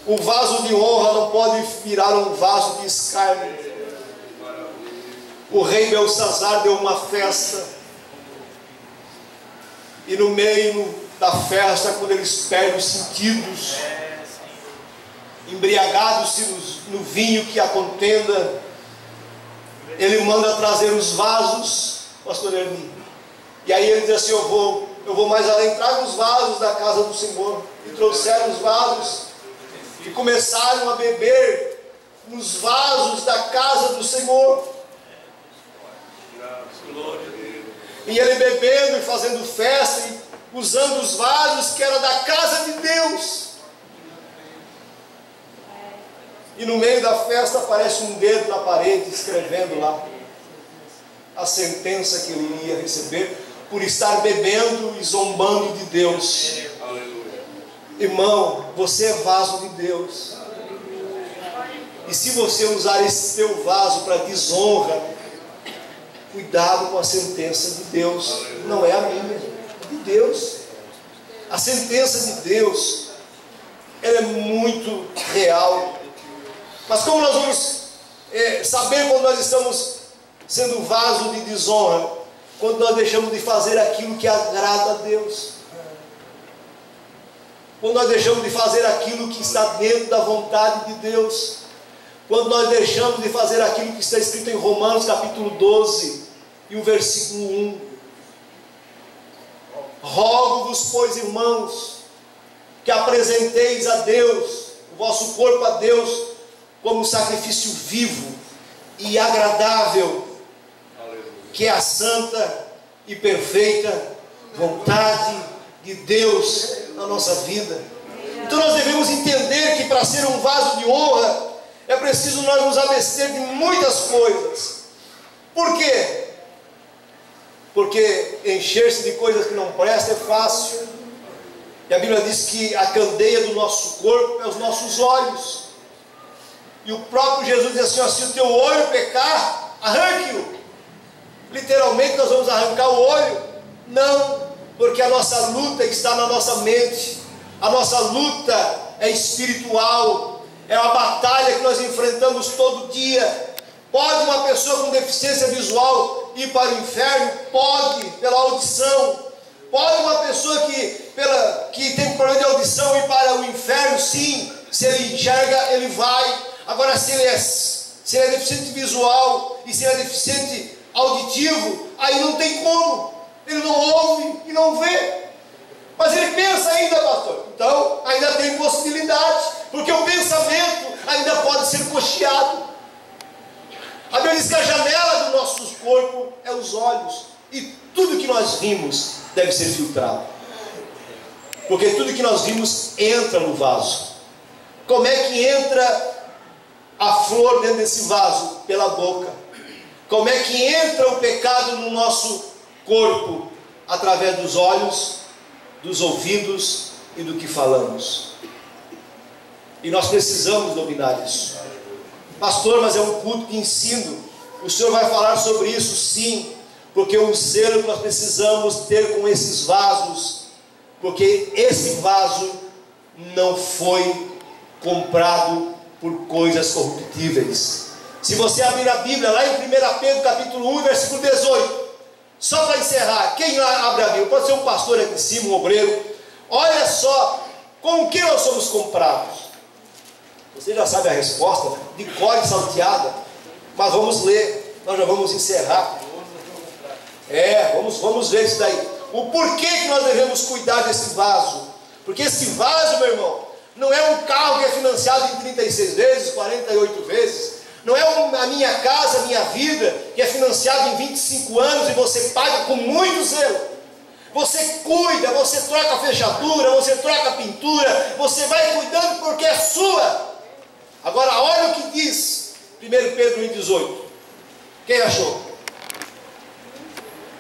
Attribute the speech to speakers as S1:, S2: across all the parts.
S1: O vaso de honra não pode virar um vaso de escárnio. O rei Belsazar deu uma festa, e no meio da festa, quando eles perdem os sentidos, embriagados-se no vinho que a contenda, ele manda trazer os vasos, pastor Ernie, e aí ele diz assim: eu vou mais além, traga os vasos da casa do Senhor. E trouxeram os vasos e começaram a beber nos vasos da casa do Senhor. E ele bebendo e fazendo festa e usando os vasos que era da casa de Deus. E no meio da festa aparece um dedo na parede escrevendo lá a sentença que ele iria receber por estar bebendo e zombando de Deus. Irmão, você é vaso de Deus. E se você usar esse teu vaso para desonra, cuidado com a sentença de Deus. Não é a minha, é de Deus. A sentença de Deus, ela é muito real. Mas como nós vamos saber quando nós estamos sendo vaso de desonra? Quando nós deixamos de fazer aquilo que agrada a Deus. Quando nós deixamos de fazer aquilo que está dentro da vontade de Deus. Quando nós deixamos de fazer aquilo que está escrito em Romanos capítulo 12 e o versículo 1. Rogo-vos, pois, irmãos, que apresenteis a Deus, o vosso corpo a Deus, como sacrifício vivo e agradável, que é a santa e perfeita vontade de Deus na nossa vida. Então nós devemos entender que para ser um vaso de honra é preciso nós nos abster de muitas coisas. Por quê? Porque encher-se de coisas que não prestam é fácil. E a Bíblia diz que a candeia do nosso corpo é os nossos olhos. E o próprio Jesus diz assim: ó, se o teu olho pecar, arranque-o. Literalmente nós vamos arrancar o olho? Não, porque a nossa luta está na nossa mente. A nossa luta é espiritual. É uma batalha que nós enfrentamos todo dia. Pode uma pessoa com deficiência visual ir para o inferno? Pode, pela audição. Pode uma pessoa que tem problema de audição ir para o inferno? Sim. Se ele enxerga, ele vai. Agora, se ele é deficiente visual e se ele é deficiente auditivo, aí não tem como. Ele não ouve e não vê. Mas ele pensa ainda, pastor. Então, ainda tem possibilidade, porque o pensamento ainda pode ser cocheado. A Bíblia diz que a janela do nosso corpo é os olhos. E tudo que nós vimos deve ser filtrado. Porque tudo que nós vimos entra no vaso. Como é que entra a flor dentro desse vaso? Pela boca. Como é que entra o pecado no nosso corpo? Através dos olhos, dos ouvidos e do que falamos. E nós precisamos dominar isso. Pastor, mas é um culto de ensino. O senhor vai falar sobre isso? Sim, porque o zelo que nós precisamos ter com esses vasos, porque esse vaso não foi comprado por coisas corruptíveis. Se você abrir a Bíblia lá em 1 Pedro capítulo 1, versículo 18, só para encerrar, quem abre a Bíblia? Pode ser um pastor aqui em cima, um obreiro. Olha só, com o que nós somos comprados? Você já sabe a resposta, né? De cor e salteada. Mas vamos ler, nós já vamos encerrar. Vamos ver isso daí. O porquê que nós devemos cuidar desse vaso? Porque esse vaso, meu irmão, não é um carro que é financiado em 36 vezes, 48 vezes. Não é a minha casa, a minha vida, que é financiado em 25 anos e você paga com muito zelo. Você cuida, você troca a fechadura, você troca a pintura, você vai cuidando porque é sua. Agora olha o que diz 1 Pedro 1,18. Quem achou?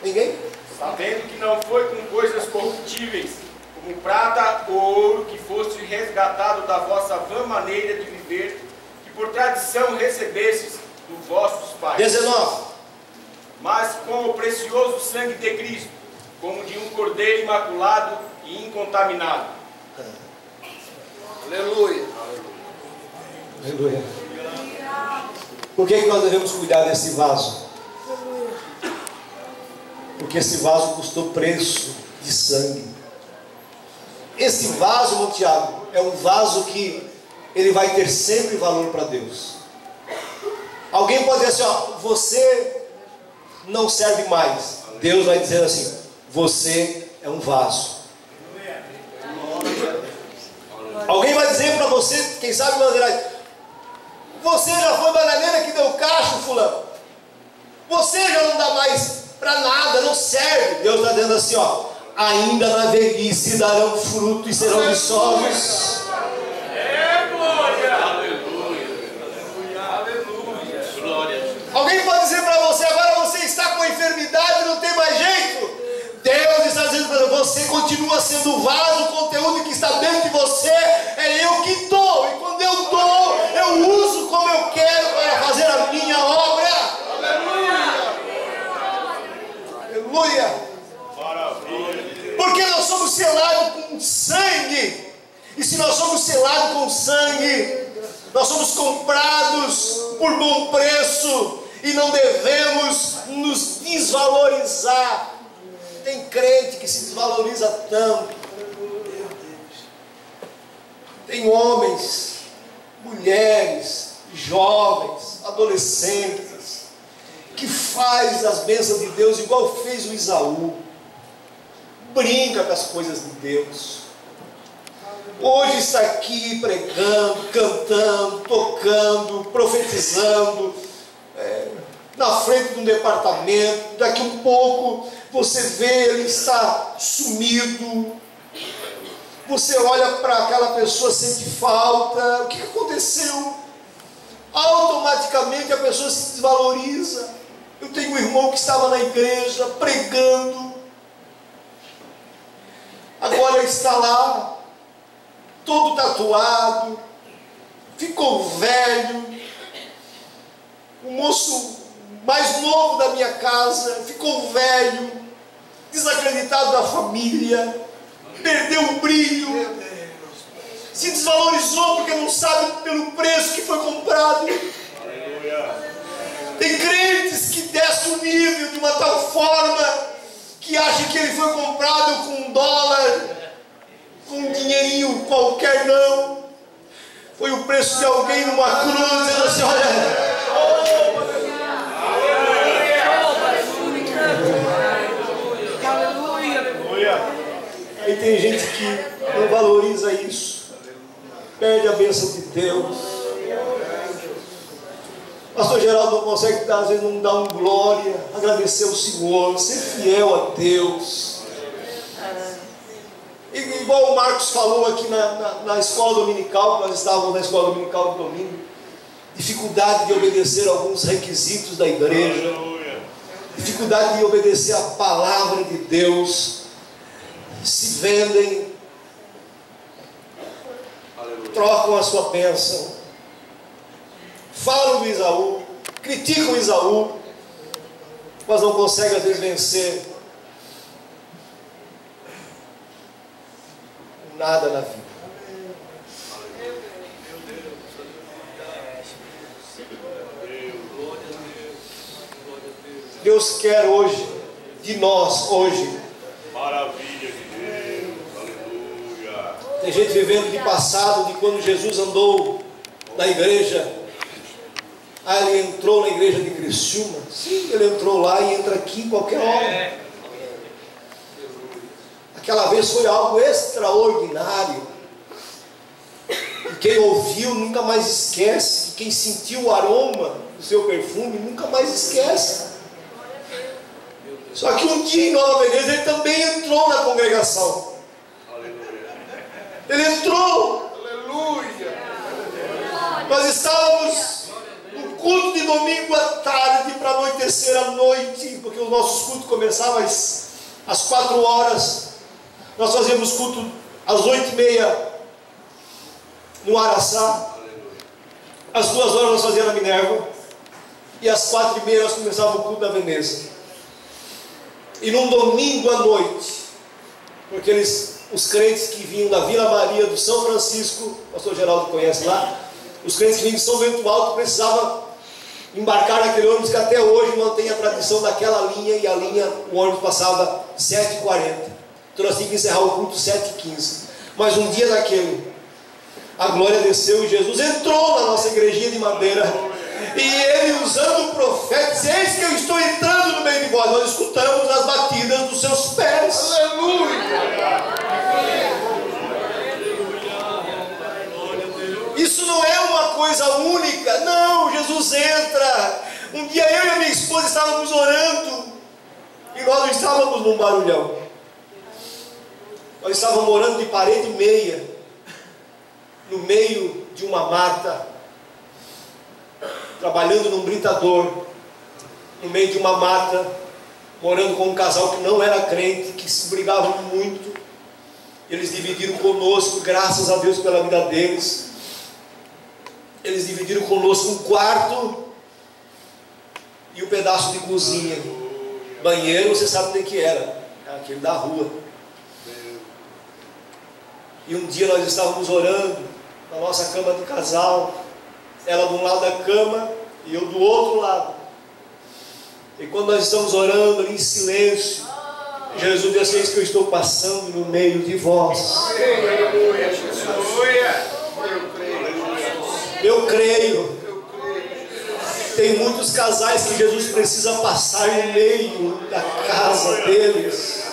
S1: Ninguém?
S2: Sabendo que não foi com coisas corruptíveis, como prata ou ouro, que foste resgatado da vossa vã maneira de viver, que por tradição recebestes dos vossos pais.
S1: 19.
S2: Mas com o precioso sangue de Cristo, como de um cordeiro imaculado e incontaminado. Aleluia.
S1: Aleluia. Por que nós devemos cuidar desse vaso? Porque esse vaso custou preço de sangue. Esse vaso, meu Tiago, é um vaso que ele vai ter sempre valor para Deus. Alguém pode dizer assim, ó, você não serve mais. Deus vai dizer assim, você é um vaso. Alguém vai dizer para você, quem sabe você já foi bananeira que deu cacho, fulano. Você já não dá mais para nada, não serve. Deus está dizendo assim, ó, ainda na velhice darão fruto e serão viçosos. Alguém pode dizer para você, agora você está com enfermidade, não tem mais jeito. Deus está dizendo para você, continua sendo o vaso, o conteúdo que está dentro de você, é eu que dou. E quando eu dou, eu uso como eu quero para fazer a minha obra. Aleluia. Porque nós somos selados com sangue. E se nós somos selados com sangue, nós somos comprados por bom preço e não devemos nos desvalorizar. Tem crente que se desvaloriza tanto. Tem homens, mulheres, jovens, adolescentes, que faz as bênçãos de Deus igual fez o Isaú. Brinca com as coisas de Deus. Hoje está aqui pregando, cantando, tocando, profetizando, na frente de um departamento. Daqui um pouco você vê ele está sumido. Você olha para aquela pessoa, sente falta. O que aconteceu? Automaticamente a pessoa se desvaloriza. Eu tenho um irmão que estava na igreja pregando. Agora ele está lá, todo tatuado, ficou velho. O moço mais novo da minha casa ficou velho, desacreditado da família, perdeu o brilho, se desvalorizou porque não sabe pelo preço que foi comprado. Tem crentes que descem o nível de uma tal forma que acham que ele foi comprado com $1, com um dinheirinho qualquer, não. Foi o preço de alguém numa cruz, dizendo assim, olha... Aí tem gente que não valoriza isso, perde a bênção de Deus. Pastor Geraldo não consegue, às vezes, não dar um glória, agradecer ao Senhor, ser fiel a Deus. E, igual o Marcos falou aqui na escola dominical, nós estávamos na escola dominical de domingo, dificuldade de obedecer a alguns requisitos da igreja, dificuldade de obedecer a palavra de Deus. Se vendem, trocam a sua bênção, falam do Isaú, criticam o Isaú, mas não conseguem às vezes vencer nada na vida. Deus quer hoje, de nós hoje,
S3: maravilha de Deus, aleluia.
S1: Tem gente vivendo de passado, de quando Jesus andou na igreja. Ele entrou na igreja de Criciúma. Sim, ele entrou lá e entra aqui qualquer hora. Aquela vez foi algo extraordinário. E quem ouviu nunca mais esquece. Quem sentiu o aroma do seu perfume nunca mais esquece. Só que um dia em Nova Veneza ele também entrou na congregação. Ele entrou. Aleluia. Nós estávamos no culto de domingo à tarde para anoitecer à noite, porque os nossos cultos começavam às 4 horas. Nós fazíamos culto às 8h30 no Araçá. Às 2 horas nós fazíamos na Minerva. E às 4h30 nós começávamos o culto da Veneza. E num domingo à noite, porque eles os crentes que vinham da Vila Maria do São Francisco, o pastor Geraldo conhece lá, os crentes que vinham de São Bento Alto precisavam embarcar naquele ônibus que até hoje mantém a tradição daquela linha, e a linha, o ônibus passava 7h40. Então nós tínhamos que encerrar o culto 7h15. Mas um dia daquele, a glória desceu e Jesus entrou na nossa igrejinha de madeira. E ele, usando o profeta, disse: eis que eu estou entrando no meio de vós. Nós escutamos as batidas dos seus pés. Aleluia! Isso não é uma coisa única. Não, Jesus entra. Um dia eu e a minha esposa estávamos orando, e nós não estávamos num barulhão. Nós estávamos orando de parede e meia, no meio de uma mata, trabalhando num britador, no meio de uma mata, morando com um casal que não era crente, que se brigavam muito. Eles dividiram conosco, graças a Deus pela vida deles. Eles dividiram conosco um quarto e um pedaço de cozinha. Banheiro, você sabe o que era, aquele da rua. E um dia nós estávamos orando na nossa cama de casal, ela de um lado da cama e eu do outro lado. E quando nós estamos orando ali em silêncio, Jesus disse: eis que eu estou passando no meio de vós. Eu creio. Tem muitos casais que Jesus precisa passar no meio da casa deles.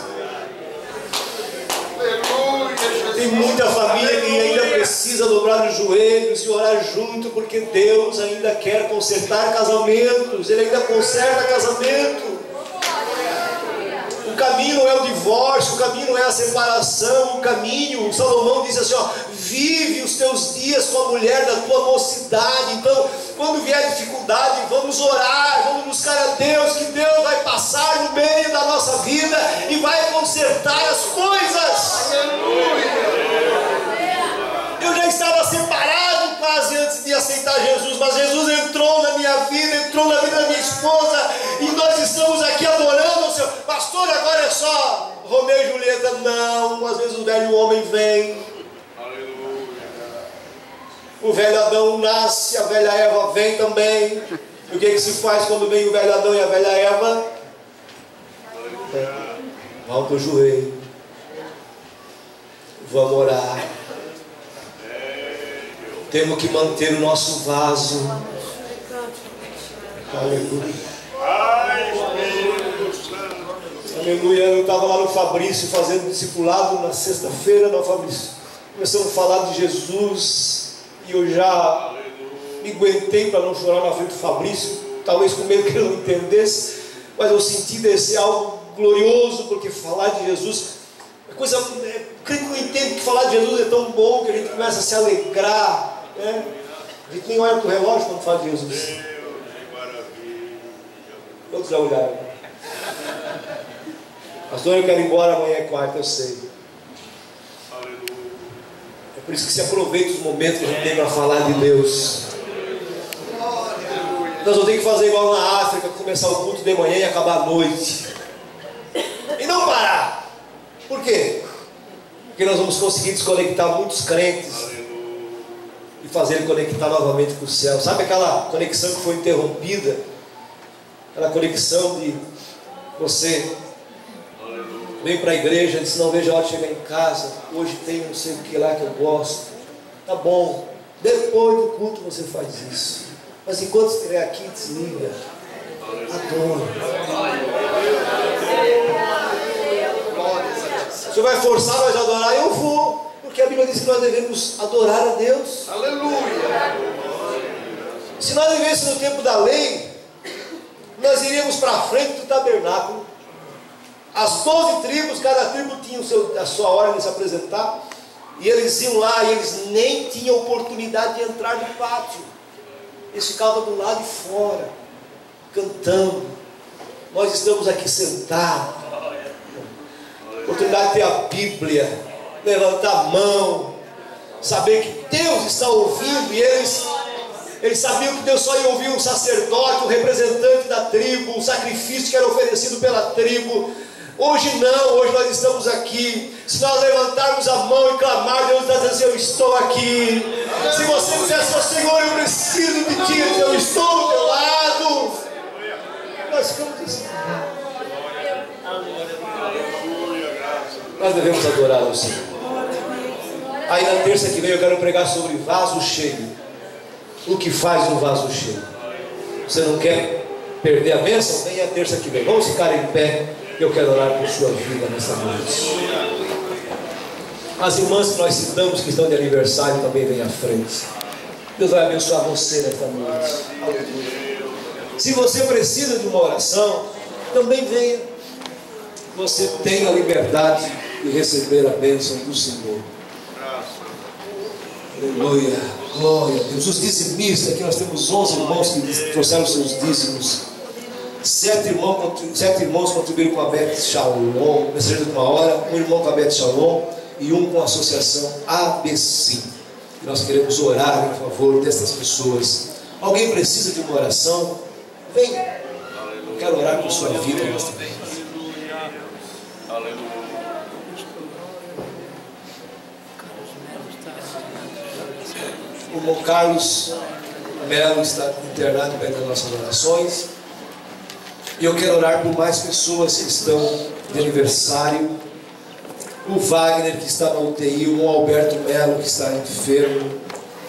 S1: Tem muita família que ainda precisa dobrar os joelhos e orar junto, porque Deus ainda quer consertar casamentos. Ele ainda conserta casamento. O caminho não é o divórcio, o caminho não é a separação. O caminho, Salomão disse assim, ó: vive os teus dias com a mulher da tua mocidade. Então, quando vier dificuldade, vamos orar, vamos buscar a Deus, que Deus vai passar no meio da nossa vida e vai consertar as coisas. Aleluia! Eu já estava separado quase antes de aceitar Jesus, mas Jesus entrou na minha vida, entrou na vida da minha esposa, e nós estamos aqui adorando o Senhor. Pastor, agora é só Romeu e Julieta? Não, às vezes o velho homem vem. O velho Adão nasce, a velha Eva vem também. E o que se faz quando vem o velho Adão e a velha Eva? Volta o joelho. Vamos orar. Temos que manter o nosso vaso. Aleluia. Aleluia. Eu estava lá no Fabrício fazendo discipulado na sexta-feira, no Fabrício. Começamos a falar de Jesus. E eu já me aguentei para não chorar na frente do Fabrício, talvez com medo que ele não entendesse, mas eu senti descer algo glorioso, porque falar de Jesus é coisa. Creio que não entendo que falar de Jesus é tão bom que a gente começa a se alegrar, né? A gente nem olha para o relógio quando fala de Jesus. Todos já olharam. Pastor, eu quero ir embora, amanhã é quarta, eu sei. Por isso que se aproveita os momentos que a gente tem para falar de Deus. Nós não temos que fazer igual na África, começar o culto de manhã e acabar à noite. E não parar. Por quê? Porque nós vamos conseguir desconectar muitos crentes e fazer ele conectar novamente com o céu. Sabe aquela conexão que foi interrompida? Aquela conexão de você vem para a igreja, disse: não vejo a hora de chegar em casa, hoje tem não sei o que lá que eu gosto. Tá bom, depois do culto você faz isso, mas enquanto estiver aqui, desliga, adora. Você vai forçar nós a adorar? Eu vou, porque a Bíblia diz que nós devemos adorar a Deus. Aleluia! Se nós vivêssemos no tempo da lei, nós iríamos para a frente do tabernáculo. As 12 tribos, cada tribo tinha a sua hora de se apresentar, e eles iam lá e eles nem tinham oportunidade de entrar no pátio. Eles ficavam do lado de fora, cantando. Nós estamos aqui sentados, oportunidade de ter a Bíblia, levantar a mão, saber que Deus está ouvindo, e eles sabiam que Deus só ia ouvir um sacerdote, um representante da tribo, um sacrifício que era oferecido pela tribo. Hoje não, hoje nós estamos aqui. Se nós levantarmos a mão e clamar, Deus está dizendo assim: eu estou aqui. Se você disser assim: Senhor, eu preciso de Ti, eu estou ao teu lado. Nós ficamos assim. Nós devemos adorar ao Senhor. Aí na terça que vem eu quero pregar sobre vaso cheio. O que faz um vaso cheio? Você não quer perder a bênção? Vem a terça que vem. Vamos ficar em pé. Eu quero orar por sua vida nessa noite. As irmãs que nós citamos, que estão de aniversário, também vêm à frente. Deus vai abençoar você nesta noite. Aleluia. Se você precisa de uma oração, também venha. Você tem a liberdade de receber a bênção do Senhor. Aleluia. Glória a Deus. Os dizimistas, aqui nós temos 11 irmãos que trouxeram seus dízimos. 7 irmãos contribuíram com a Beth Shalom, mensageiro de uma hora, um irmão com a Beth Shalom e um com a associação ABC. E nós queremos orar em favor dessas pessoas. Alguém precisa de uma oração? Venha. Eu quero orar por sua vida nesta noite. O irmão Carlos Melo está internado perto das nossas orações. E eu quero orar por mais pessoas que estão de aniversário. O Wagner, que está na UTI. O irmão Alberto Melo, que está enfermo.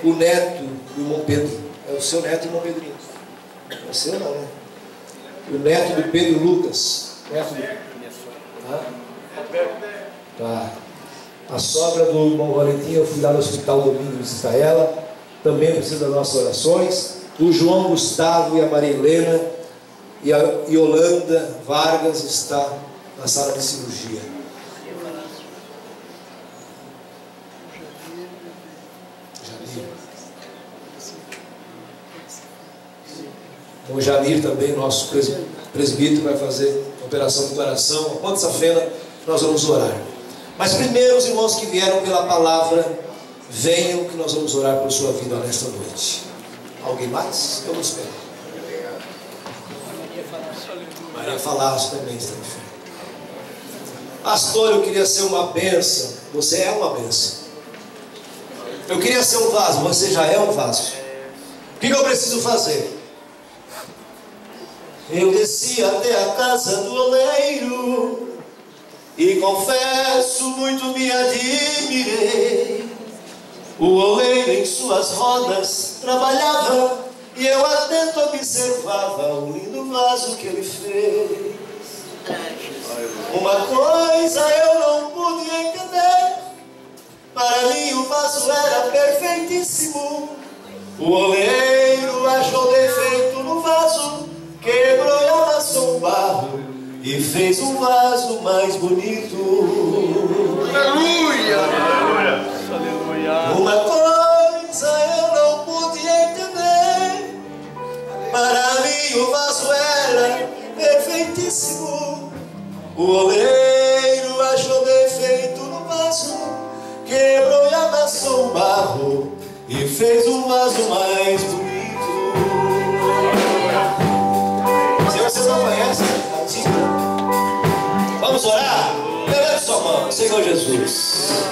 S1: O neto do irmão Pedro. É o seu neto, irmão Pedrinho? É o seu não, né? O neto do Pedro Lucas. Neto do... Tá. A sogra do irmão Valentim, eu fui lá no hospital domingo visitar ela. Também precisa das nossas orações. O João Gustavo e a Maria Helena. E a Yolanda Vargas está na sala de cirurgia. O Janir também, nosso presbítero, vai fazer operação de coração. Após essa feira, nós vamos orar. Mas primeiro, os irmãos que vieram pela palavra, venham que nós vamos orar por sua vida nesta noite. Alguém mais? Eu não espero. Maria Falaço também está enferma. Pastor, eu queria ser uma bênção. Você é uma bênção. Eu queria ser um vaso. Você já é um vaso. O que eu preciso fazer? Eu desci até a casa do oleiro e confesso, muito me admirei. O oleiro em suas rodas trabalhava e eu atento observava o lindo vaso que ele fez. Uma coisa eu não pude entender: para mim o vaso era perfeitíssimo. O oleiro achou defeito no vaso, quebrou e amassou o barro e fez um vaso mais bonito.
S2: Aleluia! Aleluia!
S1: Uma coisa eu não pude entender: para mim o vaso era perfeitíssimo. O oleiro achou defeito no vaso, quebrou e amassou o barro e fez um vaso mais bonito. Se você não conhece, vamos orar? Levante sua mão, Senhor Jesus.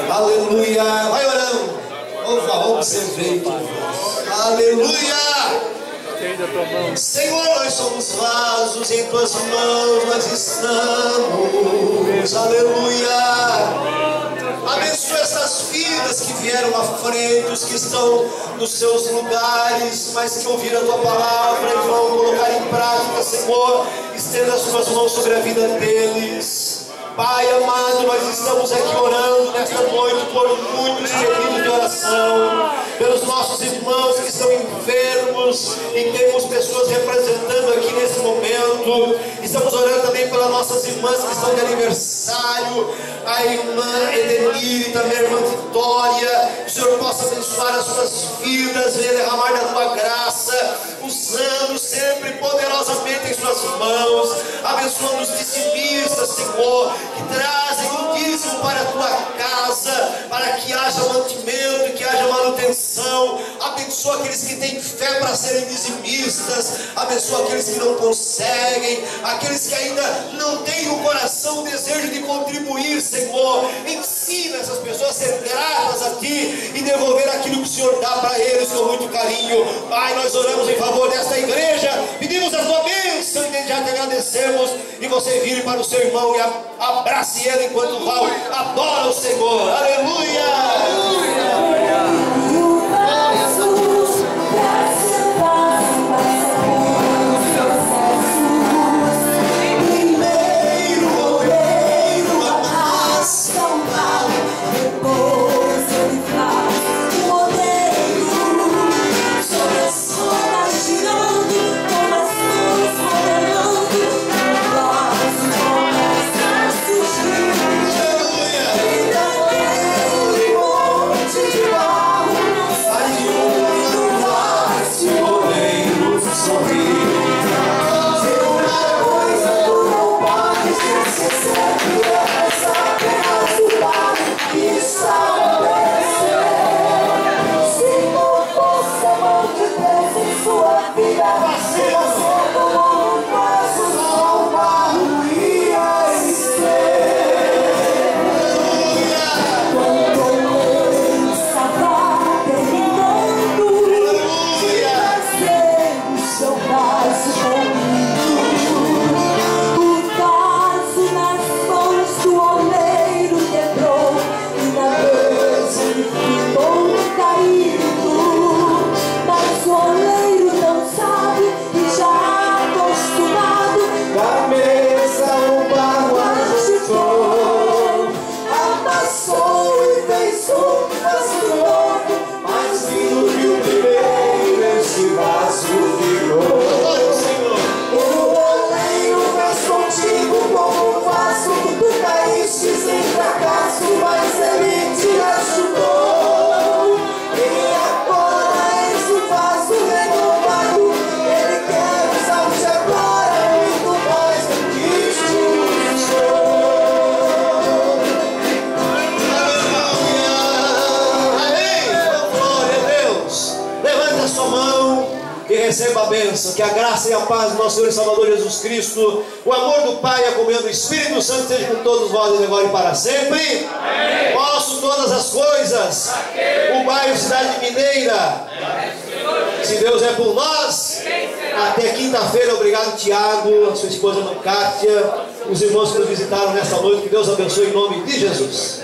S1: Aleluia. Vai orando. Observei. Aleluia. Senhor, nós somos vasos, em tuas mãos nós estamos. Aleluia. Abençoa essas vidas que vieram à frente, os que estão nos seus lugares, mas que ouviram a tua palavra e vão colocar em prática, Senhor. Estenda as tuas mãos sobre a vida deles. Pai amado, nós estamos aqui orando nesta noite por muitos pedidos de oração, pelos nossos irmãos que estão enfermos e temos pessoas representando aqui nesse momento. Estamos orando também pelas nossas irmãs que estão de aniversário, a irmã Edenir e também a irmã Vitória. Que o Senhor possa abençoar as suas vidas, venha derramar da tua graça, usando sempre poderosamente em suas mãos, abençoando os dizimistas, Senhor, que trazem o dízimo para a tua casa, para que haja mantimento, que haja manutenção. Abençoa abençoa aqueles que têm fé para serem dizimistas, abençoa aqueles que não conseguem, aqueles que ainda não têm no coração o desejo de contribuir, Senhor. Ensina essas pessoas a ser gratas a Ti e devolver aquilo que o Senhor dá para eles com muito carinho. Pai, nós oramos em favor desta igreja, pedimos a Tua bênção e já Te agradecemos. E você vire para o seu irmão e abrace ele enquanto vai, adora o Senhor. Aleluia! Receba a bênção, que a graça e a paz do nosso Senhor e Salvador Jesus Cristo, o amor do Pai e a comunhão do Espírito Santo seja com todos vós de agora e para sempre. Amém. Posso todas as coisas, o bairro Cidade Mineira. Amém. Se Deus é por nós, até quinta-feira. Obrigado, Tiago, a sua esposa Kátia, os irmãos que nos visitaram nesta noite. Que Deus abençoe em nome de Jesus.